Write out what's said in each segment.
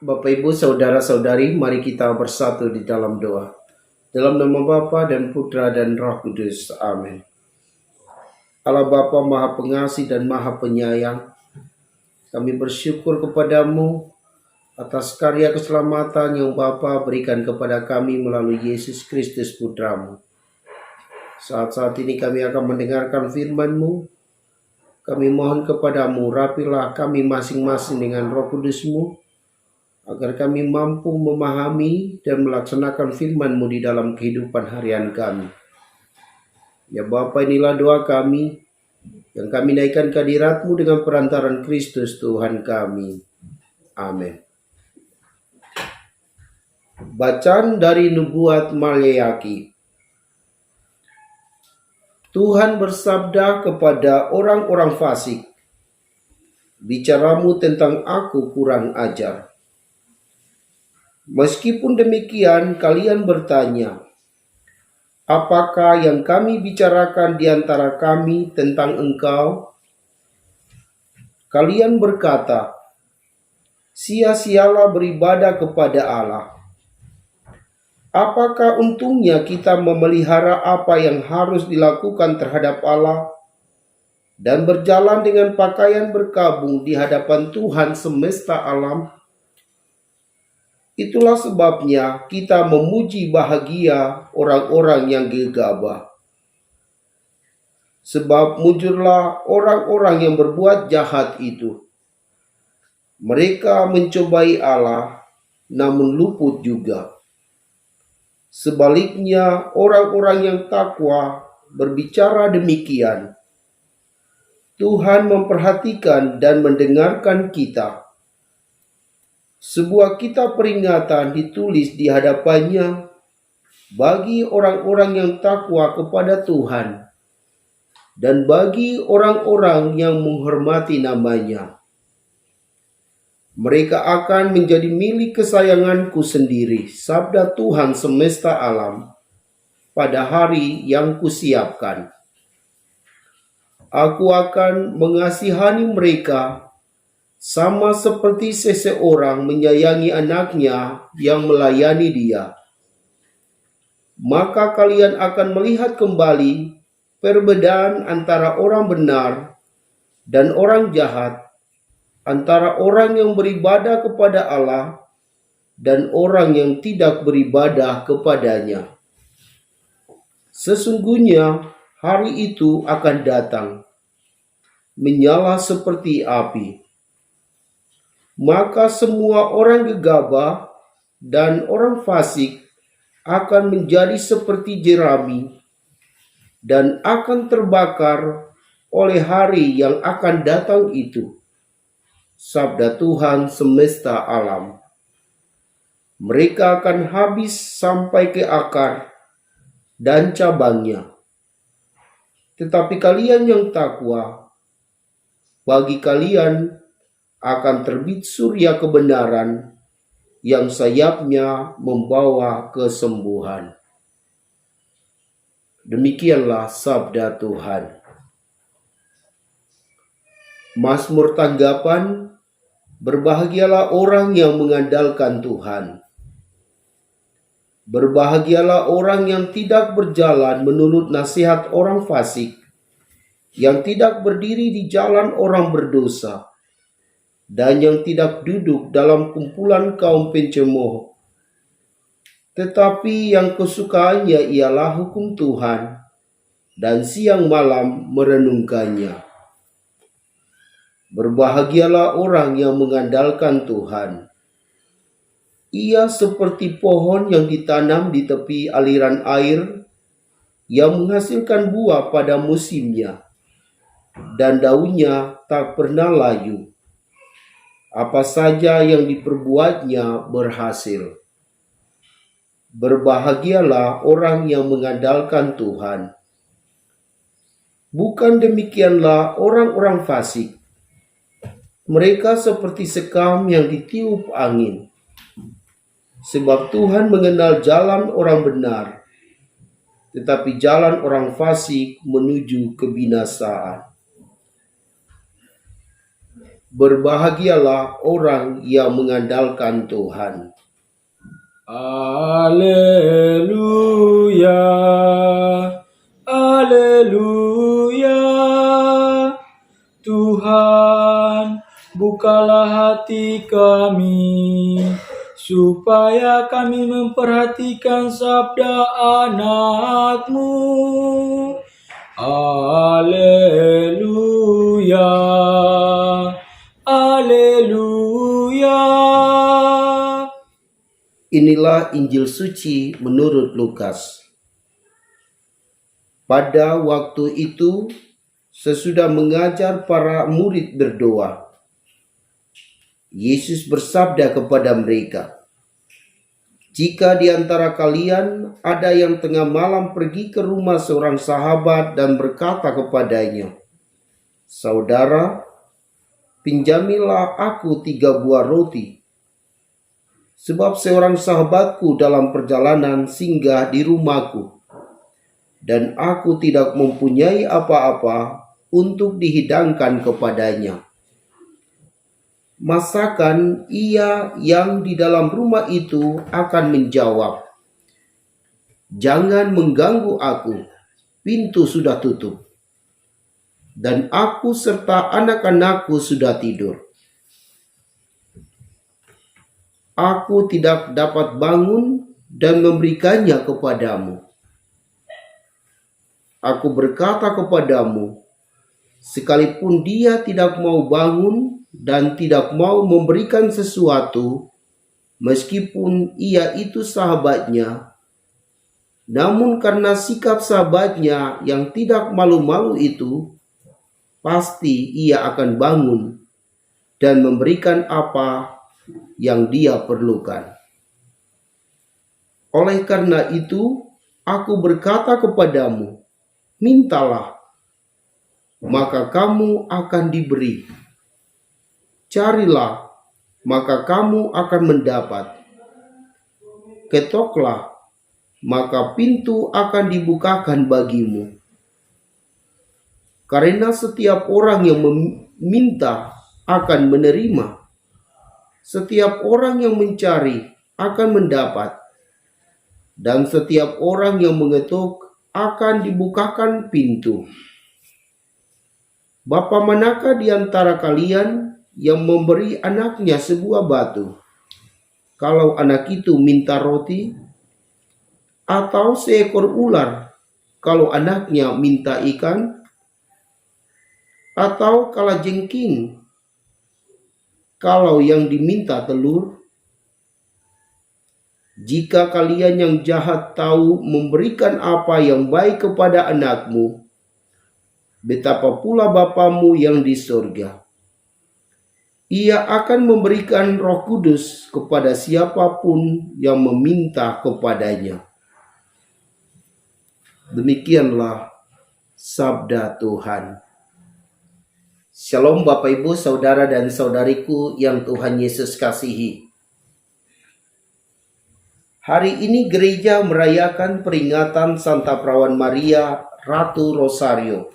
Bapak Ibu, saudara-saudari, mari kita bersatu di dalam doa. Dalam nama Bapa dan Putra dan Roh Kudus. Amin. Allah Bapa Maha Pengasih dan Maha Penyayang, kami bersyukur kepadamu atas karya keselamatan yang Bapa berikan kepada kami melalui Yesus Kristus Putramu. Saat-saat ini kami akan mendengarkan firman-Mu. Kami mohon kepadamu, rapilah kami masing-masing dengan Roh Kudus-Mu, agar kami mampu memahami dan melaksanakan firman-Mu di dalam kehidupan harian kami. Ya Bapa, inilah doa kami, yang kami naikkan ke hadirat-Mu dengan perantaran Kristus Tuhan kami. Amin. Bacaan dari Nubuat Maleaki. Tuhan bersabda kepada orang-orang fasik, "Bicaramu tentang aku kurang ajar. Meskipun demikian, kalian bertanya, apakah yang kami bicarakan di antara kami tentang engkau? Kalian berkata, sia-sialah beribadah kepada Allah. Apakah untungnya kita memelihara apa yang harus dilakukan terhadap Allah dan berjalan dengan pakaian berkabung di hadapan Tuhan semesta alam? Itulah sebabnya kita memuji bahagia orang-orang yang gegabah. Sebab mujurlah orang-orang yang berbuat jahat itu. Mereka mencobai Allah, namun luput juga. Sebaliknya, orang-orang yang takwa berbicara demikian. Tuhan memperhatikan dan mendengarkan kita. Sebuah kitab peringatan ditulis di hadapannya bagi orang-orang yang takwa kepada Tuhan dan bagi orang-orang yang menghormati namanya. Mereka akan menjadi milik kesayanganku sendiri, sabda Tuhan semesta alam, pada hari yang kusiapkan. Aku akan mengasihani mereka sama seperti seseorang menyayangi anaknya yang melayani dia. Maka kalian akan melihat kembali perbedaan antara orang benar dan orang jahat, antara orang yang beribadah kepada Allah dan orang yang tidak beribadah kepadanya. Sesungguhnya hari itu akan datang, menyala seperti api. Maka semua orang gegabah dan orang fasik akan menjadi seperti jerami dan akan terbakar oleh hari yang akan datang itu. Sabda Tuhan semesta alam. Mereka akan habis sampai ke akar dan cabangnya. Tetapi kalian yang takwa, bagi kalian akan terbit surya kebenaran yang sayapnya membawa kesembuhan." Demikianlah sabda Tuhan. Mazmur tanggapan, berbahagialah orang yang mengandalkan Tuhan. Berbahagialah orang yang tidak berjalan menurut nasihat orang fasik, yang tidak berdiri di jalan orang berdosa, dan yang tidak duduk dalam kumpulan kaum pencemooh. Tetapi yang kesukaannya ialah hukum Tuhan, dan siang malam merenungkannya. Berbahagialah orang yang mengandalkan Tuhan. Ia seperti pohon yang ditanam di tepi aliran air, yang menghasilkan buah pada musimnya, dan daunnya tak pernah layu. Apa saja yang diperbuatnya berhasil. Berbahagialah orang yang mengandalkan Tuhan. Bukan demikianlah orang-orang fasik. Mereka seperti sekam yang ditiup angin. Sebab Tuhan mengenal jalan orang benar, tetapi jalan orang fasik menuju kebinasaan. Berbahagialah orang yang mengandalkan Tuhan. Haleluya, haleluya. Tuhan, bukalah hati kami, supaya kami memperhatikan sabda anak-Mu. Haleluya, haleluya. Inilah Injil suci menurut Lukas. Pada waktu itu, sesudah mengajar para murid berdoa, Yesus bersabda kepada mereka, "Jika di antara kalian ada yang tengah malam pergi ke rumah seorang sahabat dan berkata kepadanya, 'Saudara, pinjamilah aku 3 buah roti, sebab seorang sahabatku dalam perjalanan singgah di rumahku, dan aku tidak mempunyai apa-apa untuk dihidangkan kepadanya.' Masakan ia yang di dalam rumah itu akan menjawab, 'Jangan mengganggu aku, pintu sudah tutup, dan aku serta anak-anakku sudah tidur. Aku tidak dapat bangun dan memberikannya kepadamu.' Aku berkata kepadamu, sekalipun dia tidak mau bangun dan tidak mau memberikan sesuatu, meskipun ia itu sahabatnya, namun karena sikap sahabatnya yang tidak malu-malu itu, pasti ia akan bangun dan memberikan apa yang dia perlukan. Oleh karena itu, aku berkata kepadamu, mintalah, maka kamu akan diberi. Carilah, maka kamu akan mendapat. Ketoklah, maka pintu akan dibukakan bagimu. Karena setiap orang yang meminta akan menerima. Setiap orang yang mencari akan mendapat, dan setiap orang yang mengetuk akan dibukakan pintu. Bapa manakah di antara kalian yang memberi anaknya sebuah batu, kalau anak itu minta roti? Atau seekor ular, kalau anaknya minta ikan? Atau kalajengking, kalau yang diminta telur? Jika kalian yang jahat tahu memberikan apa yang baik kepada anakmu, betapa pula Bapamu yang di surga. Ia akan memberikan Roh Kudus kepada siapapun yang meminta kepadanya." Demikianlah sabda Tuhan. Shalom Bapak Ibu, Saudara dan Saudariku yang Tuhan Yesus kasihi. Hari ini gereja merayakan peringatan Santa Perawan Maria, Ratu Rosario.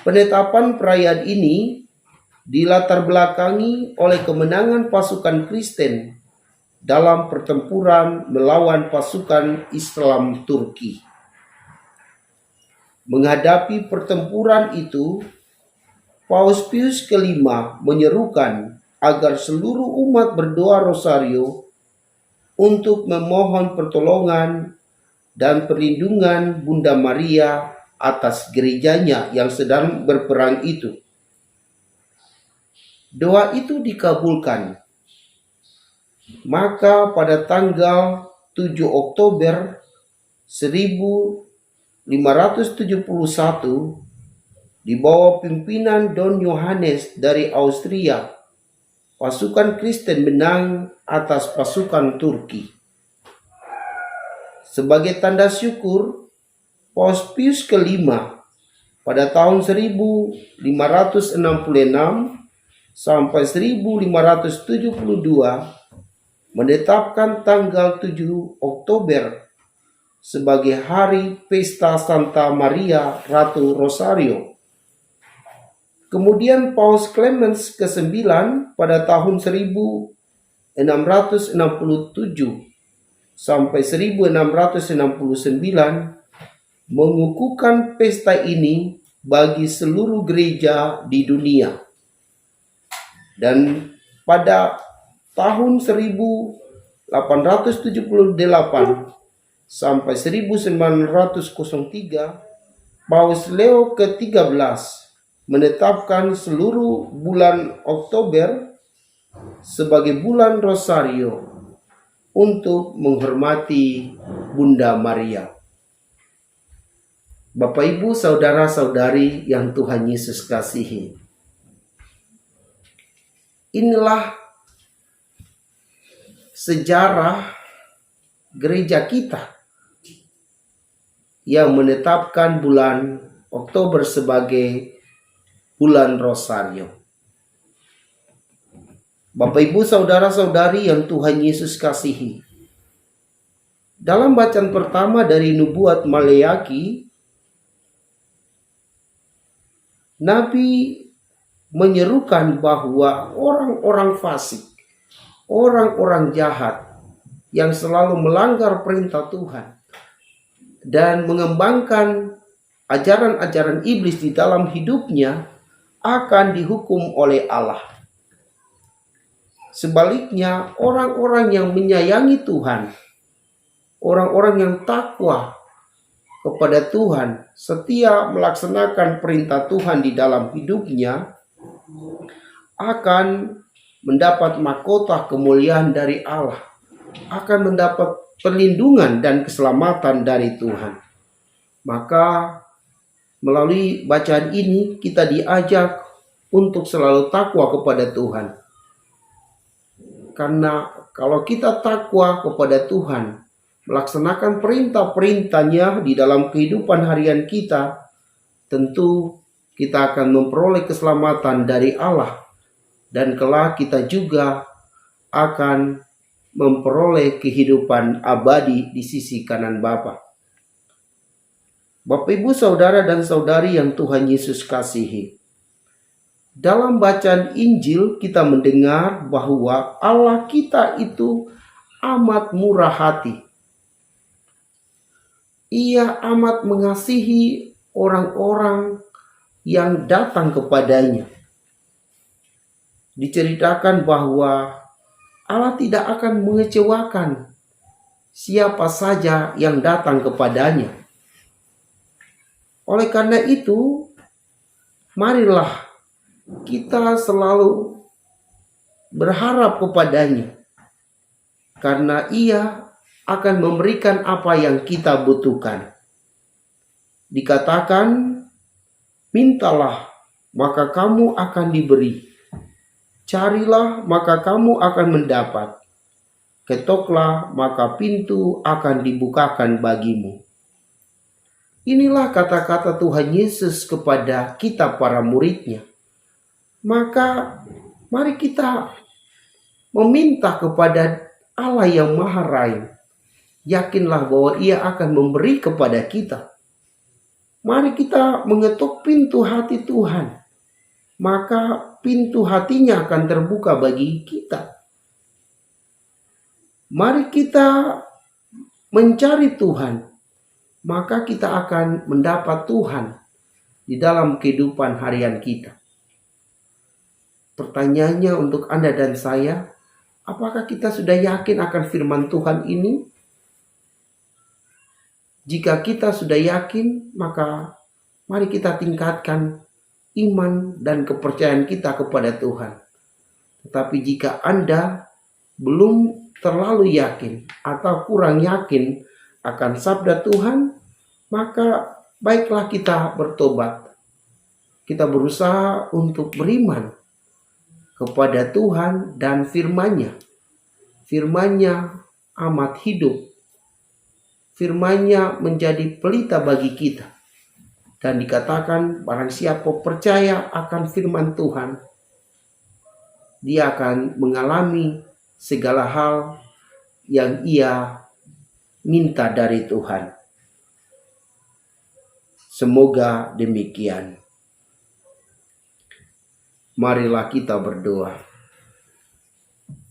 Penetapan perayaan ini dilatar belakangi oleh kemenangan pasukan Kristen dalam pertempuran melawan pasukan Islam Turki. Menghadapi pertempuran itu, Paus Pius ke-5 menyerukan agar seluruh umat berdoa rosario untuk memohon pertolongan dan perlindungan Bunda Maria atas gerejanya yang sedang berperang itu. Doa itu dikabulkan. Maka pada tanggal 7 Oktober 1571, di bawah pimpinan Don Yohanes dari Austria, pasukan Kristen menang atas pasukan Turki. Sebagai tanda syukur, Paus Pius ke-5 pada tahun 1566 sampai 1572 menetapkan tanggal 7 Oktober sebagai hari pesta Santa Maria Ratu Rosario. Kemudian Paus Clemens ke-9 pada tahun 1667 sampai 1669 mengukuhkan pesta ini bagi seluruh gereja di dunia. Dan pada tahun 1878 sampai 1903 Paus Leo ke-13 menetapkan seluruh bulan Oktober sebagai bulan Rosario untuk menghormati Bunda Maria. Bapak, Ibu, saudara-saudari yang Tuhan Yesus kasihi, inilah sejarah gereja kita yang menetapkan bulan Oktober sebagai bulan Rosario. Bapak, Ibu, saudara-saudari yang Tuhan Yesus kasihi, dalam bacaan pertama dari nubuat Maleaki, Nabi menyerukan bahwa orang-orang fasik, orang-orang jahat yang selalu melanggar perintah Tuhan dan mengembangkan ajaran-ajaran iblis di dalam hidupnya akan dihukum oleh Allah. Sebaliknya, orang-orang yang menyayangi Tuhan, orang-orang yang takwa kepada Tuhan, setia melaksanakan perintah Tuhan di dalam hidupnya, akan mendapat mahkota kemuliaan dari Allah, akan mendapat perlindungan dan keselamatan dari Tuhan. Maka melalui bacaan ini kita diajak untuk selalu takwa kepada Tuhan. Karena kalau kita takwa kepada Tuhan, melaksanakan perintah-perintahnya di dalam kehidupan harian kita, tentu kita akan memperoleh keselamatan dari Allah. Dan kelak kita juga akan memperoleh kehidupan abadi di sisi kanan Bapa. Bapak, Ibu, saudara dan saudari yang Tuhan Yesus kasihi, dalam bacaan Injil kita mendengar bahwa Allah kita itu amat murah hati. Ia amat mengasihi orang-orang yang datang kepadanya. Diceritakan bahwa Allah tidak akan mengecewakan siapa saja yang datang kepadanya. Oleh karena itu, marilah kita selalu berharap kepadanya, karena Ia akan memberikan apa yang kita butuhkan. Dikatakan, mintalah maka kamu akan diberi, carilah maka kamu akan mendapat, ketoklah maka pintu akan dibukakan bagimu. Inilah kata-kata Tuhan Yesus kepada kita para murid-Nya. Maka mari kita meminta kepada Allah yang Maha Rahim. Yakinlah bahwa Ia akan memberi kepada kita. Mari kita mengetuk pintu hati Tuhan. Maka pintu hatinya akan terbuka bagi kita. Mari kita mencari Tuhan. Maka kita akan mendapat Tuhan di dalam kehidupan harian kita. Pertanyaannya untuk Anda dan saya, apakah kita sudah yakin akan firman Tuhan ini? Jika kita sudah yakin, maka mari kita tingkatkan iman dan kepercayaan kita kepada Tuhan. Tetapi jika Anda belum terlalu yakin atau kurang yakin akan sabda Tuhan, maka baiklah kita bertobat. Kita berusaha untuk beriman kepada Tuhan dan firman-Nya. Firman-Nya amat hidup. Firman-Nya menjadi pelita bagi kita. Dan dikatakan barang siapa percaya akan firman Tuhan, dia akan mengalami segala hal yang ia minta dari Tuhan. Semoga demikian. Marilah kita berdoa.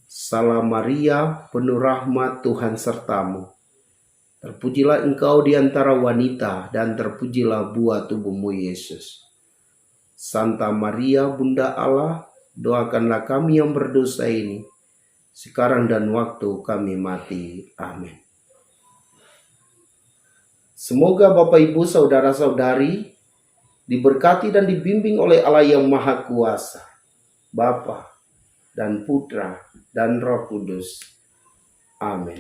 Salam Maria, penuh rahmat, Tuhan sertamu. Terpujilah engkau di antara wanita, dan terpujilah buah tubuhmu, Yesus. Santa Maria, Bunda Allah, doakanlah kami yang berdosa ini, sekarang dan waktu kami mati. Amin. Semoga Bapak, Ibu, Saudara-saudari diberkati dan dibimbing oleh Allah yang Maha Kuasa, Bapa dan Putra dan Roh Kudus. Amin.